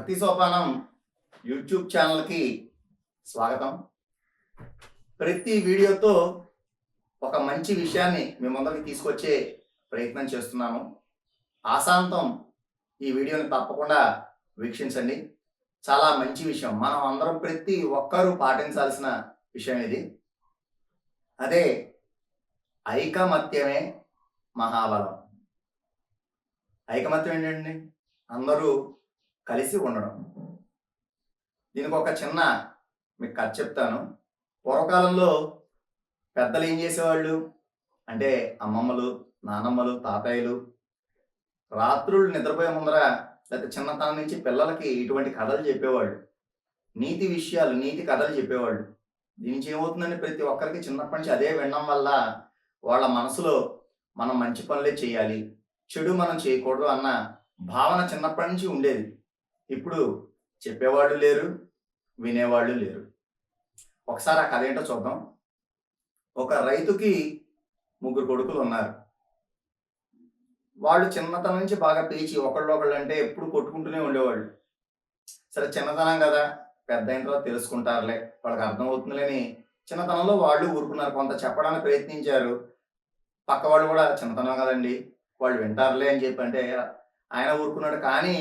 భక్తి సోపానం యూట్యూబ్ ఛానల్కి స్వాగతం. ప్రతి వీడియోతో ఒక మంచి విషయాన్ని మీ ముందరికి తీసుకొచ్చే ప్రయత్నం చేస్తున్నాను. ఆశాంతం ఈ వీడియోని తప్పకుండా వీక్షించండి. చాలా మంచి విషయం, మనం అందరం ప్రతి ఒక్కరూ పాటించాల్సిన విషయం ఇది. అదే ఐకమత్యమే మహాబలం. ఐకమత్యం ఏంటండి? అందరూ కలిసి ఉండడం. దీనికి ఒక చిన్న మీకు కథ చెప్తాను. పూర్వకాలంలో పెద్దలు ఏం చేసేవాళ్ళు అంటే అమ్మమ్మలు, నానమ్మలు, తాతయ్యలు రాత్రులు నిద్రపోయే ముందర లేకపోతే చిన్నతనం నుంచి పిల్లలకి ఇటువంటి కథలు చెప్పేవాళ్ళు. నీతి విషయాలు, నీతి కథలు చెప్పేవాళ్ళు. దీని నుంచి ఏమవుతుందంటే ప్రతి ఒక్కరికి చిన్నప్పటి నుంచి అదే వినడం వల్ల వాళ్ళ మనసులో మనం మంచి పనులే చేయాలి, చెడు మనం చేయకూడదు అన్న భావన చిన్నప్పటి నుంచి ఉండేది. ఇప్పుడు చెప్పేవాళ్ళు లేరు, వినేవాళ్ళు లేరు. ఒకసారి ఆ కథ ఏంటో చూద్దాం. ఒక రైతుకి 3 కొడుకులు ఉన్నారు. వాళ్ళు చిన్నతనం నుంచి బాగా పేచి ఒకళ్ళు అంటే ఎప్పుడు కొట్టుకుంటూనే ఉండేవాళ్ళు. సరే చిన్నతనం కదా, పెద్ద అయిన తర్వాత తెలుసుకుంటారులే, వాళ్ళకి అర్థమవుతుందిలేని చిన్నతనంలో వాళ్ళు ఊరుకున్నారు. కొంత చెప్పడానికి ప్రయత్నించారు. పక్క వాళ్ళు కూడా చిన్నతనం కదండి, వాళ్ళు వింటారులే అని చెప్పి అంటే ఆయన ఊరుకున్నాడు. కానీ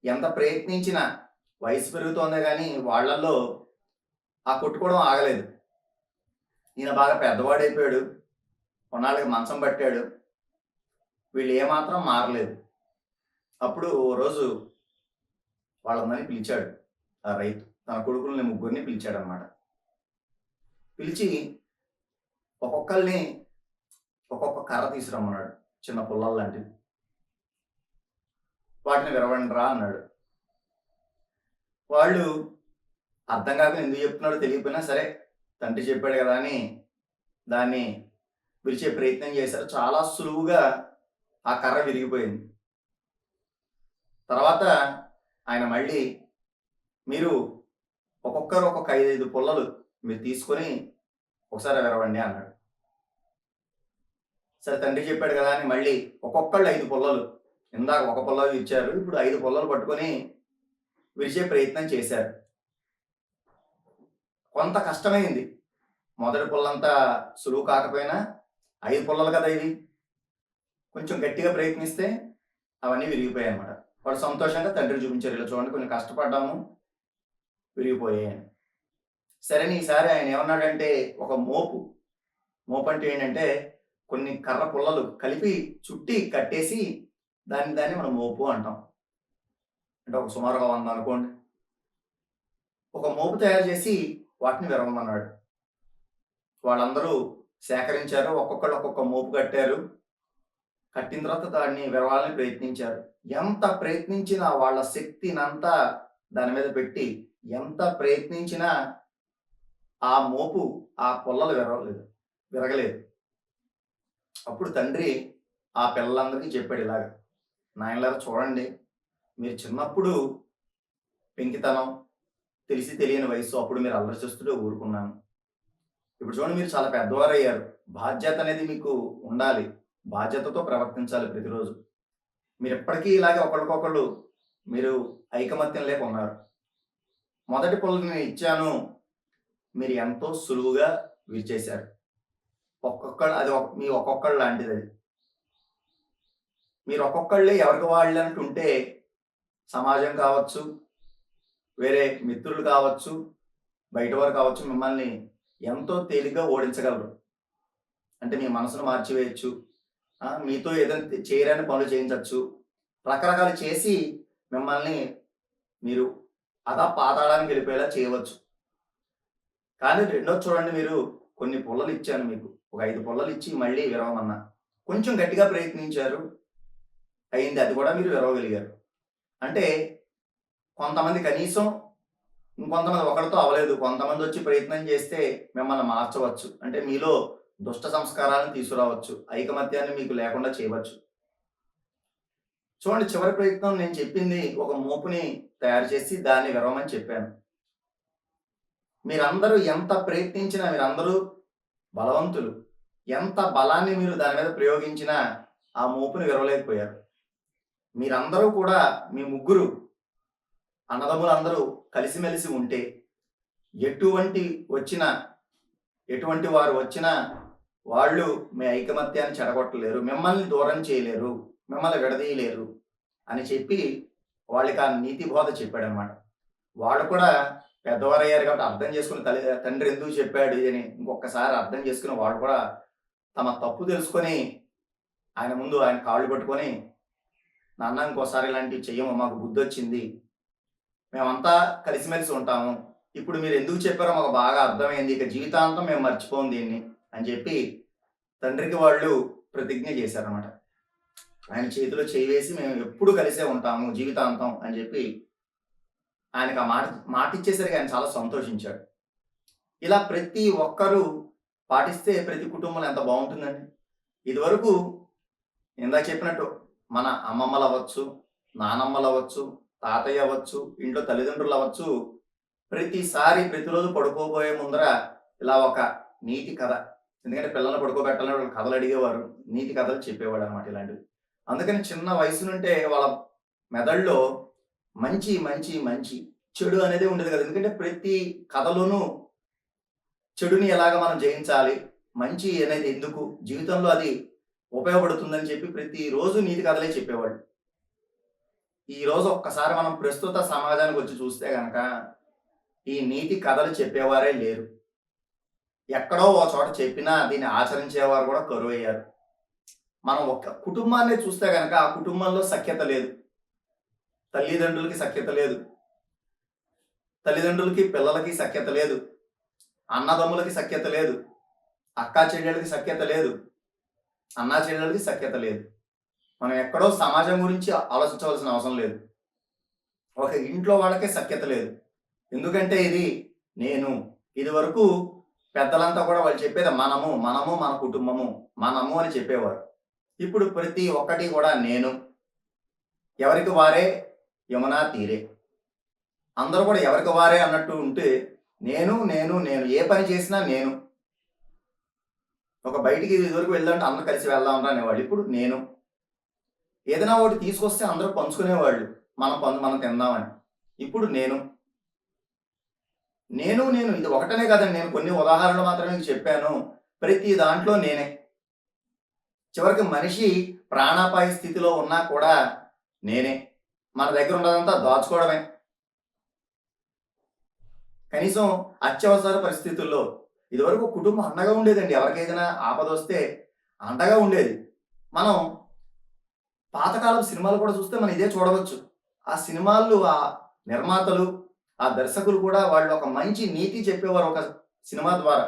ఎంత ప్రయత్నించినా వయసు పెరుగుతోందే కానీ వాళ్ళల్లో ఆ కొట్టుకోవడం ఆగలేదు. ఈయన బాగా పెద్దవాడైపోయాడు, కొన్నాళ్ళకి మంచం పట్టాడు. వీళ్ళు ఏమాత్రం మారలేదు. అప్పుడు ఓ రోజు వాళ్ళందరినీ పిలిచాడు. ఆ రైతు తన కొడుకుల్ని 3 పిలిచాడు అనమాట. పిలిచి ఒక్కొక్కరిని ఒక్కొక్క కర్ర తీసుకురమ్మన్నాడు, చిన్న పుల్లల లాంటివి. వాటిని విరవండి రా అన్నాడు. వాళ్ళు అర్థం కాక ఎందుకు చెప్తున్నాడో తెలియకపోయినా సరే తండ్రి చెప్పాడు కదా అని దాన్ని విరిచే ప్రయత్నం చేశారు. చాలా సులువుగా ఆ కర్ర విరిగిపోయింది. తర్వాత ఆయన మళ్ళీ మీరు ఒక్కొక్కరు ఒక్కొక్క 5 పుల్లలు మీరు తీసుకొని ఒకసారి విరవండి అన్నాడు. సరే తండ్రి చెప్పాడు కదా అని మళ్ళీ ఒక్కొక్కళ్ళు 5 పుల్లలు, ఇందాక ఒక పుల్ల ఇచ్చారు, ఇప్పుడు 5 పుల్లలు పట్టుకొని విరిచే ప్రయత్నం చేశారు. కొంత కష్టమైంది. మొదటి పుల్లంతా సులువు కాకపోయినా 5 పుల్లలు కదా ఇవి, కొంచెం గట్టిగా ప్రయత్నిస్తే అవన్నీ విరిగిపోయాయి అన్నమాట. వాడు సంతోషంగా తండ్రి చూపించారు, ఇలా చూడండి కొంచెం కష్టపడ్డాము, విరిగిపోయాయి. సరే ఈసారి ఆయన ఏమన్నాడంటే ఒక మోపు అంటే ఏంటంటే కొన్ని కర్ర పుల్లలు కలిపి చుట్టి కట్టేసి దాన్ని మనం మోపు అంటాం. అంటే ఒక సుమారుగా 100 అనుకోండి. ఒక మోపు తయారు చేసి వాటిని విరవమన్నాడు. వాళ్ళందరూ సేకరించారు, ఒక్కొక్కళ్ళు ఒక్కొక్క మోపు కట్టారు. కట్టిన తర్వాత దాన్ని విరవాలని ప్రయత్నించారు. ఎంత ప్రయత్నించినా వాళ్ళ శక్తినంతా దాని మీద పెట్టి ఎంత ప్రయత్నించినా ఆ మోపు, ఆ పుల్లలు విరగలేదు. అప్పుడు తండ్రి ఆ పిల్లలందరికీ చెప్పాడు ఇలాగ, నాయనలారా చూడండి, మీరు చిన్నప్పుడు పెంకితనం, తెలిసి తెలియని వయసు, అప్పుడు మీరు అల్లరి చేస్తుంటే ఊరుకున్నాను. ఇప్పుడు చూడండి మీరు చాలా పెద్దవారయ్యారు, బాధ్యత అనేది మీకు ఉండాలి, బాధ్యతతో ప్రవర్తించాలి ప్రతిరోజు. మీరు ఎప్పటికీ ఇలాగే ఒకరికొకళ్ళు మీరు ఐకమత్యం లేక ఉన్నారు. మొదటి పుల్లని నేను ఇచ్చాను, మీరు ఎంతో సులువుగా విరిచేశారు. అది మీ ఒక్కొక్కళ్ళు లాంటిది. అది మీరు ఒక్కొక్కళ్ళే ఎవరికి వాళ్ళు అంటుంటే సమాజం కావచ్చు, వేరే మిత్రులు కావచ్చు, బయట వారు కావచ్చు, మిమ్మల్ని ఎంతో తేలిగ్గా ఓడించగలరు. అంటే మీ మనసును మార్చివేయచ్చు, మీతో ఏదైనా చేయరాని పనులు చేయించవచ్చు, రకరకాలు చేసి మిమ్మల్ని మీరు పాతాళానికి వెళ్ళిపోయేలా చేయవచ్చు. కానీ రెండోది చూడండి, మీరు కొన్ని పుల్లలు ఇచ్చాను మీకు, ఒక 5 పుల్లలు ఇచ్చి మళ్ళీ విరవమన్నా, కొంచెం గట్టిగా ప్రయత్నించారు, అయింది, అది కూడా మీరు విరవగలిగారు. అంటే కొంతమంది కనీసం, ఇంకొంతమంది ఒకరితో అవ్వలేదు, కొంతమంది వచ్చి ప్రయత్నం చేస్తే మిమ్మల్ని మార్చవచ్చు. అంటే మీలో దుష్ట సంస్కారాలను తీసుకురావచ్చు, ఐకమత్యాన్ని మీకు లేకుండా చేయవచ్చు. చూడండి, చివరి ప్రయత్నం నేను చెప్పింది ఒక మోపుని తయారు చేసి దాన్ని విరవమని చెప్పాను. మీరందరూ ఎంత ప్రయత్నించినా, మీరందరూ బలవంతులు, ఎంత బలాన్ని మీరు దాని మీద ప్రయోగించినా ఆ మోపుని విరవలేకపోయారు. మీరందరూ కూడా, మీ 3 అన్నదమ్ములందరూ కలిసిమెలిసి ఉంటే ఎటువంటి వచ్చినా ఎటువంటి వారు వచ్చినా వాళ్ళు మీ ఐకమత్యాన్ని చెడగొట్టలేరు, మిమ్మల్ని దూరం చేయలేరు, మిమ్మల్ని విడదీయలేరు అని చెప్పి వాళ్ళకి ఆ నీతి బోధ చెప్పాడనమాట. వాళ్ళు కూడా పెద్దవారయ్యారు కాబట్టి అర్థం చేసుకుని తండ్రి ఎందుకు చెప్పాడు అని ఇంకొకసారి అర్థం చేసుకుని వాళ్ళు కూడా తమ తప్పు తెలుసుకొని ఆయన ముందు ఆయన కాళ్ళు పట్టుకొని, నాన్న ఇంకోసారి ఇలాంటివి చెయ్యము, మాకు బుద్ధి వచ్చింది, మేమంతా కలిసిమెలిసి ఉంటాము, ఇప్పుడు మీరు ఎందుకు చెప్పారో మాకు బాగా అర్థమైంది, ఇక జీవితాంతం మేము మర్చిపోం దీన్ని అని చెప్పి తండ్రికి వాళ్ళు ప్రతిజ్ఞ చేశారనమాట. ఆయన చేతిలో చేయి వేసి మేము ఎప్పుడు కలిసే ఉంటాము జీవితాంతం అని చెప్పి ఆయనకు ఆ మాట ఇచ్చేసరికి ఆయన చాలా సంతోషించాడు. ఇలా ప్రతి ఒక్కరూ పాటిస్తే ప్రతి కుటుంబం ఎంత బాగుంటుందండి. ఇదివరకు ఇందాక చెప్పినట్టు మన అమ్మమ్మలు అవ్వచ్చు, నానమ్మలు అవ్వచ్చు, తాతయ్య అవ్వచ్చు, ఇంట్లో తల్లిదండ్రులు అవ్వచ్చు, ప్రతిసారి ప్రతిరోజు పడుకోబోయే ముందర ఇలా ఒక నీతి కథ, ఎందుకంటే పిల్లల్ని పడుకోబెట్టాలని వాళ్ళు కథలు అడిగేవారు, నీతి కథలు చెప్పేవాడు అనమాట ఇలాంటివి. అందుకని చిన్న వయసు నుంటే వాళ్ళ మెదడులో మంచి మంచి మంచి చెడు అనేది ఉండేది కదా. ఎందుకంటే ప్రతి కథలోనూ చెడుని ఎలాగ మనం జయించాలి, మంచి అనేది ఎందుకు జీవితంలో అది ఉపయోగపడుతుందని చెప్పి ప్రతిరోజు నీతి కథలే చెప్పేవాళ్ళు. ఈ రోజు ఒక్కసారి మనం ప్రస్తుత సమాజానికి వచ్చి చూస్తే గనక ఈ నీతి కథలు చెప్పేవారే లేరు. ఎక్కడో ఓ చోట చెప్పినా దీన్ని ఆచరించేవారు కూడా కరువయ్యారు. మనం ఒక కుటుంబాన్ని చూస్తే గనక ఆ కుటుంబంలో సఖ్యత లేదు, తల్లిదండ్రులకి సఖ్యత లేదు, తల్లిదండ్రులకి పిల్లలకి సఖ్యత లేదు, అన్నదమ్ములకి సఖ్యత లేదు, అక్కా చెల్లెలకి సఖ్యత లేదు, అన్నా చెల్లెలకి సఖ్యత లేదు. మనం ఎక్కడో సమాజం గురించి ఆలోచించవలసిన అవసరం లేదు. ఒక ఇంట్లో వాళ్ళకే సఖ్యత లేదు. ఎందుకంటే ఇది వరకు పెద్దలంతా కూడా వాళ్ళు చెప్పేది మనము మనము మన కుటుంబము మనము అని చెప్పేవారు. ఇప్పుడు ప్రతి ఒక్కటి కూడా నేను, ఎవరికి వారే యమునా తీరే, అందరూ కూడా ఎవరికి వారే అన్నట్టు ఉంటే నేను నేను నేను ఏ పని చేసినా నేను. ఒక బయటికి ఇదివరకు వెళ్దామంటే అందరూ కలిసి వెళ్దాం అనేవాళ్ళు. ఇప్పుడు నేను ఏదైనా ఒకటి తీసుకొస్తే అందరూ పంచుకునేవాళ్ళు, మనం తిందామని. ఇప్పుడు నేను నేను నేను ఇది ఒకటనే కదండి, నేను కొన్ని ఉదాహరణలు మాత్రమే చెప్పాను. ప్రతి దాంట్లో నేనే. చివరికి మనిషి ప్రాణాపాయ స్థితిలో ఉన్నా కూడా నేనే. మన దగ్గర ఉన్నదంతా దాచుకోవడమే. కనీసం అత్యవసర పరిస్థితుల్లో ఇదివరకు కుటుంబం అండగా ఉండేదండి. ఎవరికైనా ఆపద వస్తే అండగా ఉండేది. మనం పాతకాలపు సినిమాలు కూడా చూస్తే మనం ఇదే చూడవచ్చు. ఆ సినిమాలు ఆ నిర్మాతలు, ఆ దర్శకులు కూడా వాళ్ళు ఒక మంచి నీతి చెప్పేవారు. ఒక సినిమా ద్వారా,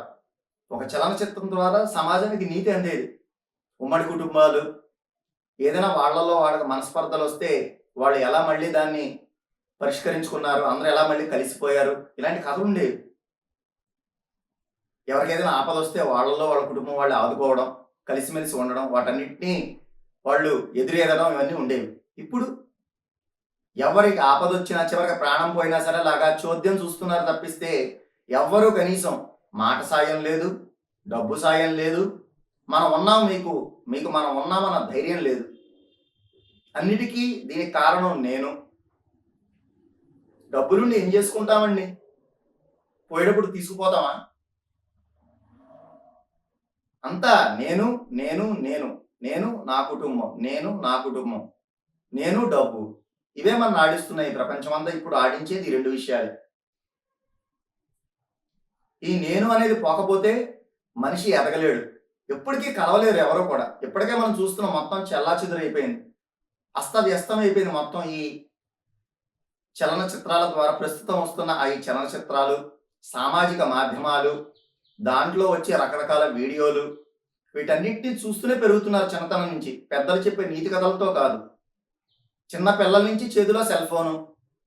ఒక చలనచిత్రం ద్వారా సమాజానికి నీతి అందేది. ఉమ్మడి కుటుంబాలు ఏదైనా వాళ్ళలో వాళ్ళకి మనస్పర్ధలు వస్తే వాళ్ళు ఎలా మళ్ళీ దాన్ని పరిష్కరించుకున్నారు, అందరూ ఎలా మళ్ళీ కలిసిపోయారు, ఇలాంటి కథలు ఉండేవి. ఎవరికైనా ఆపద వస్తే వాళ్ళలో వాళ్ళ కుటుంబం వాళ్ళు ఆదుకోవడం, కలిసిమెలిసి ఉండడం, వాటన్నిటినీ వాళ్ళు ఎదురేదడం ఇవన్నీ ఉండేవి. ఇప్పుడు ఎవరికి ఆపద వచ్చినా చివరికి ప్రాణం పోయినా సరే లాగా చోద్యం చూస్తున్నారు తప్పిస్తే ఎవ్వరూ కనీసం మాట సాయం లేదు, డబ్బు సాయం లేదు, మనం ఉన్నాం మీకు మనం ఉన్నామన్న ధైర్యం లేదు. అన్నిటికీ దీనికి కారణం నేను. డబ్బులుండి ఏం చేసుకుంటామండి? పోయేటప్పుడు తీసుకుపోతామా? అంతా నేను నేను నేను నేను నా కుటుంబం, నేను నా కుటుంబం, నేను డబ్బు, ఇవే మనం ఆడిస్తున్నాయి. ప్రపంచం అంతా ఇప్పుడు ఆడించేది ఈ రెండు విషయాలే. ఈ నేను అనేది పోకపోతే మనిషి ఎదగలేడు, ఎప్పటికీ కలవలేరు ఎవరో కూడా. ఇప్పటికే మనం చూస్తున్నాం, మొత్తం చెల్లాచెదురైపోయింది, అస్తవ్యస్తం అయిపోయింది మొత్తం. ఈ చలనచిత్రాల ద్వారా ప్రస్తుతం వస్తున్న ఈ చలనచిత్రాలు, సామాజిక మాధ్యమాలు, దాంట్లో వచ్చే రకరకాల వీడియోలు, వీటన్నిటిని చూస్తూనే పెరుగుతున్నారు చిన్నతనం నుంచి. పెద్దలు చెప్పే నీతి కథలతో కాదు. చిన్న పిల్లల నుంచి చేతిలో సెల్ ఫోను,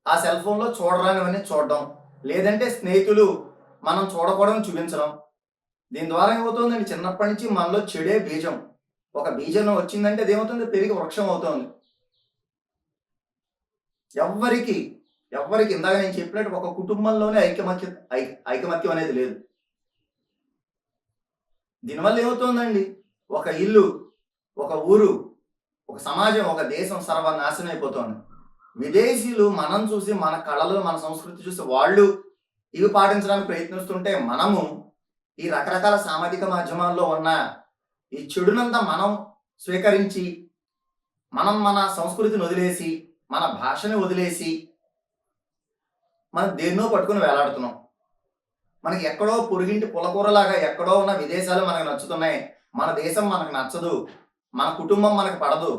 ఆ సెల్ ఫోన్లో చూడరానివన్నీ చూడడం, లేదంటే స్నేహితులు మనం చూడకూడదని చూపించడం. దీని ద్వారా ఏమవుతుందండి, చిన్నప్పటి నుంచి మనలో చెడే బీజం. ఒక బీజం వచ్చిందంటే అదేమవుతుంది, పెరిగి వృక్షం అవుతుంది. ఎవ్వరికి ఇందాక నేను చెప్పినట్టు ఒక కుటుంబంలోనే ఐకమత్యం అనేది లేదు. దీనివల్ల ఏమవుతుందండి, ఒక ఇల్లు, ఒక ఊరు, ఒక సమాజం, ఒక దేశం సర్వనాశనం అయిపోతుంది. విదేశీయులు మనం చూసి, మన కళలు, మన సంస్కృతి చూసి వాళ్ళు ఇవి పాటించడానికి ప్రయత్నిస్తుంటే, మనము ఈ రకరకాల సామాజిక మాధ్యమాల్లో ఉన్న ఈ చెడునంతా మనం స్వీకరించి, మనం మన సంస్కృతిని వదిలేసి, మన భాషని వదిలేసి, మనం దేన్నో పట్టుకొని వేలాడుతున్నాం. మనకి ఎక్కడో పొరుగింటి పులకూరలాగా ఎక్కడో ఉన్న విదేశాలు మనకు నచ్చుతున్నాయి. మన దేశం మనకు నచ్చదు. మన కుటుంబం మనకు పడదు.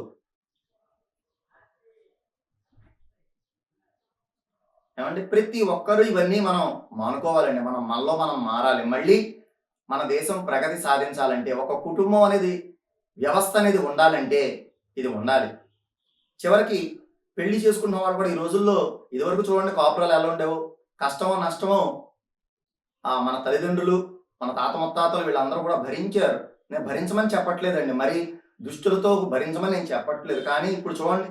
ఏమంటే ప్రతి ఒక్కరు ఇవన్నీ మనం మానుకోవాలండి. మనలో మనం మారాలి. మళ్ళీ మన దేశం ప్రగతి సాధించాలంటే, ఒక కుటుంబం అనేది, వ్యవస్థ అనేది ఉండాలంటే ఇది ఉండాలి. చివరికి పెళ్లి చేసుకున్న వాళ్ళు కూడా ఈ రోజుల్లో ఇదివరకు చూడండి కాపురాలు ఎలా ఉండేవో. కష్టమో, నష్టమో మన తల్లిదండ్రులు, మన తాత ముత్తాతలు వీళ్ళందరూ కూడా భరించారు. నేను భరించమని చెప్పట్లేదండి. మరి దుష్టులతో భరించమని నేను చెప్పట్లేదు. కానీ ఇప్పుడు చూడండి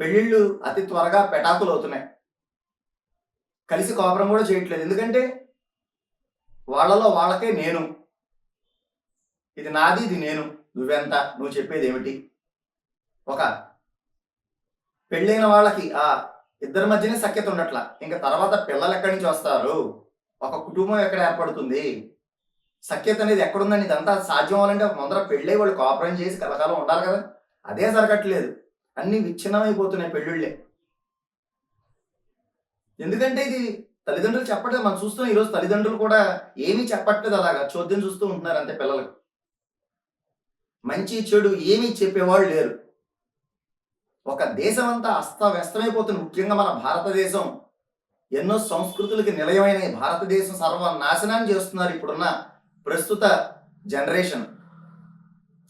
పెళ్ళిళ్ళు అతి త్వరగా పెటాకులవుతున్నాయి. కలిసి కాపురం కూడా చేయట్లేదు. ఎందుకంటే వాళ్ళలో వాళ్ళకే నేను. ఇది నాది, ఇది నేను. నువ్వెంత? నువ్వు చెప్పేదేమిటి? ఒక పెళ్ళైన వాళ్ళకి ఇద్దరి మధ్యనే సఖ్యత ఉండట్లా. ఇంక తర్వాత పిల్లలు ఎక్కడి నుంచి వస్తారు? ఒక కుటుంబం ఎక్కడ ఏర్పడుతుంది? సఖ్యత అనేది ఎక్కడుందండి? ఇదంతా సాధ్యం అవ్వాలంటే ముందర పెళ్ళై వాళ్ళు కాపురం చేసి కలకాలం ఉండాలి కదా! అదే జరగట్లేదు. అన్నీ విచ్ఛిన్నమైపోతున్నాయి పెళ్ళిళ్ళే. ఎందుకంటే ఇది తల్లిదండ్రులు చెప్పట్లేదు. మనం చూస్తున్నాం ఈరోజు తల్లిదండ్రులు కూడా ఏమీ చెప్పట్లేదు, అలాగా చోద్యం చూస్తూ ఉంటున్నారు అంతే పిల్లలకు. మంచి చెడు ఏమీ చెప్పేవాళ్ళు లేరు. ఒక దేశం అంతా అస్తవ్యస్తమైపోతుంది. ముఖ్యంగా మన భారతదేశం ఎన్నో సంస్కృతులకి నిలయమైన ఈ భారతదేశం సర్వనాశనాన్ని చేస్తున్నారు ఇప్పుడున్న ప్రస్తుత జనరేషన్.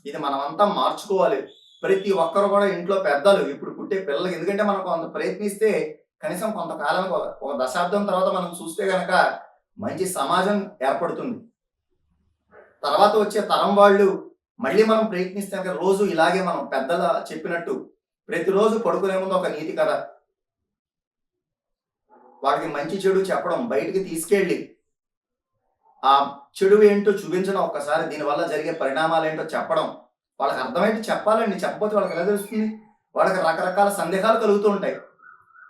ఇది మనమంతా మార్చుకోవాలి. ప్రతి ఒక్కరు కూడా ఇంట్లో పెద్దలు ఇప్పుడు పుట్టే పిల్లలకి, ఎందుకంటే మనం కొంత ప్రయత్నిస్తే కనీసం కొంతకాలానికి ఒక దశాబ్దం తర్వాత మనం చూస్తే గనక మంచి సమాజం ఏర్పడుతుంది. తర్వాత వచ్చే తరం వాళ్ళు మళ్ళీ మనం ప్రయత్నిస్తే కనుక రోజు ఇలాగే మనం పెద్దల చెప్పినట్టు ప్రతిరోజు పడుకునే ముందు ఒక నీతి కథ, వాళ్ళకి మంచి చెడు చెప్పడం, బయటికి తీసుకెళ్ళి ఆ చెడు ఏంటో చూపించడం, ఒక్కసారి దీనివల్ల జరిగే పరిణామాలు ఏంటో చెప్పడం, వాళ్ళకి అర్థమైతే చెప్పాలండి. చెప్పకపోతే వాళ్ళకి ఎలా తెలుస్తుంది? వాళ్ళకి రకరకాల సందేహాలు కలుగుతూ ఉంటాయి.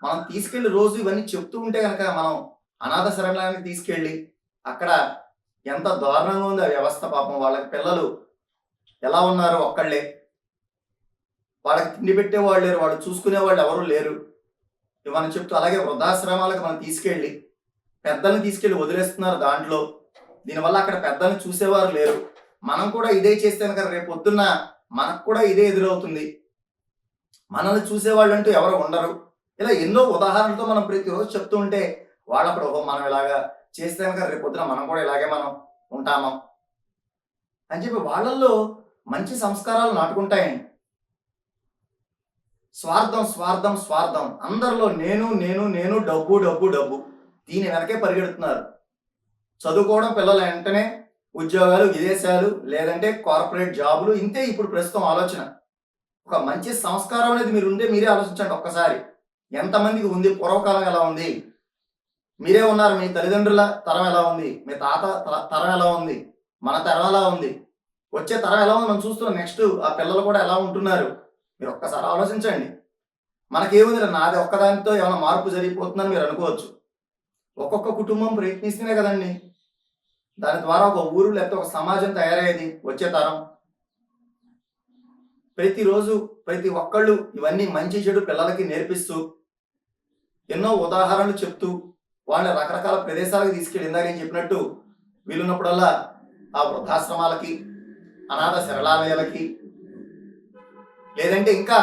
మనం తీసుకెళ్ళి రోజు ఇవన్నీ చెప్తూ ఉంటే కనుక, మనం అనాథ శరణాలయానికి తీసుకెళ్ళి అక్కడ ఎంత దారుణంగా ఉంది ఆ వ్యవస్థ. పాపం వాళ్ళకి పిల్లలు ఎలా ఉన్నారు ఒక్కళ్ళే, వాళ్ళకి తిండి పెట్టేవాళ్ళు లేరు, వాళ్ళు చూసుకునేవాళ్ళు ఎవరు లేరు. మనం చెప్తూ అలాగే వృద్ధాశ్రమాలకు మనం తీసుకెళ్ళి పెద్దల్ని తీసుకెళ్ళి వదిలేస్తున్నారు దాంట్లో. దీనివల్ల అక్కడ పెద్దల్ని చూసేవారు లేరు. మనం కూడా ఇదే చేస్తే కనుక రేపు పొద్దున్న మనకు కూడా ఇదే ఎదురవుతుంది. మనల్ని చూసేవాళ్ళు అంటూ ఎవరు ఉండరు. ఇలా ఎన్నో ఉదాహరణలతో మనం ప్రతిరోజు చెప్తూ ఉంటే వాళ్ళు అక్కడ ఓహో మనం ఇలాగా చేస్తే కనుక రేపు పొద్దున మనం కూడా ఇలాగే మనం ఉంటాము అని చెప్పి వాళ్ళల్లో మంచి సంస్కారాలు నాటుకుంటాయండి. స్వార్థం స్వార్థం స్వార్థం, అందరిలో నేను నేను నేను, డబ్బు డబ్బు డబ్బు, దీని వెనకే పరిగెడుతున్నారు. చదువుకోవడం పిల్లల వెంటనే ఉద్యోగాలు, విదేశాలు, లేదంటే కార్పొరేట్ జాబులు, ఇంతే ఇప్పుడు ప్రస్తుతం ఆలోచన. ఒక మంచి సంస్కారం అనేది మీరు ఉంటే మీరే ఆలోచించండి ఒక్కసారి. ఎంతమందికి ఉంది? పూర్వకాలం ఎలా ఉంది? మీరే ఉన్నారు. మీ తల్లిదండ్రుల తరం ఎలా ఉంది? మీ తాత తరం ఎలా ఉంది? మన తరం ఎలా ఉంది? వచ్చే తరం ఎలా ఉంది మనం చూస్తున్నాం. నెక్స్ట్ ఆ పిల్లలు కూడా ఎలా ఉంటున్నారు? మీరు ఒక్కసారి ఆలోచించండి. మనకేముంది, నాది ఒక్కదానితో ఏమైనా మార్పు జరిగిపోతుందని మీరు అనుకోవచ్చు. ఒక్కొక్క కుటుంబం ప్రయత్నిస్తేనే కదండి దాని ద్వారా ఒక ఊరు లేకపోతే ఒక సమాజం తయారయ్యేది. వచ్చే తరం ప్రతిరోజు ప్రతి ఒక్కళ్ళు ఇవన్నీ మంచి చెడు పిల్లలకి నేర్పిస్తూ ఎన్నో ఉదాహరణలు చెప్తూ వాళ్ళని రకరకాల ప్రదేశాలకు తీసుకెళ్ళి, ఇందాక నేను చెప్పినట్టు వీలున్నప్పుడల్లా ఆ వృద్ధాశ్రమాలకి, అనాథ శరణాలయాలకి, లేదంటే ఇంకా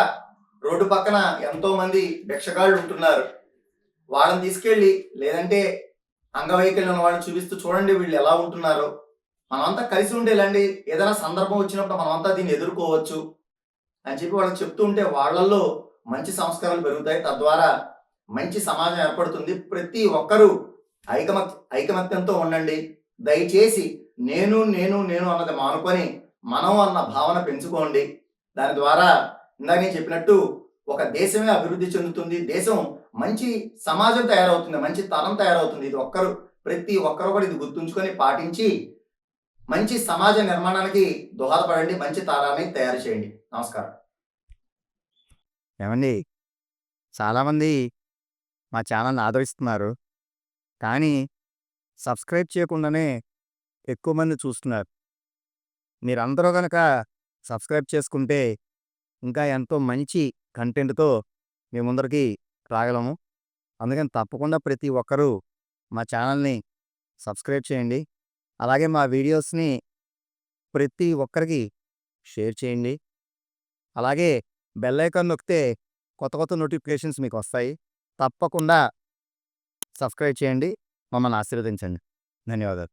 రోడ్డు పక్కన ఎంతో మంది భిక్షగాళ్ళు ఉంటున్నారు, వాళ్ళని తీసుకెళ్ళి, లేదంటే అంగవైకల్యం ఉన్న వాళ్ళని చూపిస్తూ చూడండి వీళ్ళు ఎలా ఉంటున్నారో. మనమంతా కలిసి ఉండేలాంటి ఏదైనా సందర్భం వచ్చినప్పుడు మనమంతా దీన్ని ఎదుర్కోవచ్చు అని చెప్పి వాళ్ళకి చెప్తూ ఉంటే వాళ్ళల్లో మంచి సంస్కారాలు పెరుగుతాయి. తద్వారా మంచి సమాజం ఏర్పడుతుంది. ప్రతి ఒక్కరూ ఐకమత్యంతో ఉండండి. దయచేసి నేను నేను నేను అన్నది మానుకొని మనం అన్న భావన పెంచుకోండి. దాని ద్వారా ఇందాక నేను చెప్పినట్టు ఒక దేశమే అభివృద్ధి చెందుతుంది. దేశం మంచి సమాజం తయారవుతుంది, మంచి తరం తయారవుతుంది. ఇది ప్రతి ఒక్కరు కూడా ఇది గుర్తుంచుకొని పాటించి మంచి సమాజ నిర్మాణానికి దోహదపడండి. మంచి తరాన్ని తయారు చేయండి. నమస్కారం. ఏమండి చాలామంది మా ఛానల్‌ని ఆదరిస్తున్నారు. కానీ సబ్స్క్రైబ్ చేయకుండానే ఎక్కువ మంది చూస్తున్నారు. మీరందరూ గనక సబ్స్క్రైబ్ చేసుకుంటే ఇంకా ఎంతో మంచి కంటెంట్‌తో మీ ముందరికి రాగలము. అందుకని తప్పకుండా ప్రతి ఒక్కరూ మా ఛానల్‌ని సబ్స్క్రైబ్ చేయండి. అలాగే మా వీడియోస్‌ని ప్రతి ఒక్కరికి షేర్ చేయండి. అలాగే బెల్ ఐకాన్ నొక్కితే కొత్త కొత్త నోటిఫికేషన్స్ మీకొస్తాయి. తప్పకుండా సబ్స్క్రైబ్ చేయండి. మమ్మల్ని ఆశీర్వదించండి. ధన్యవాదాలు.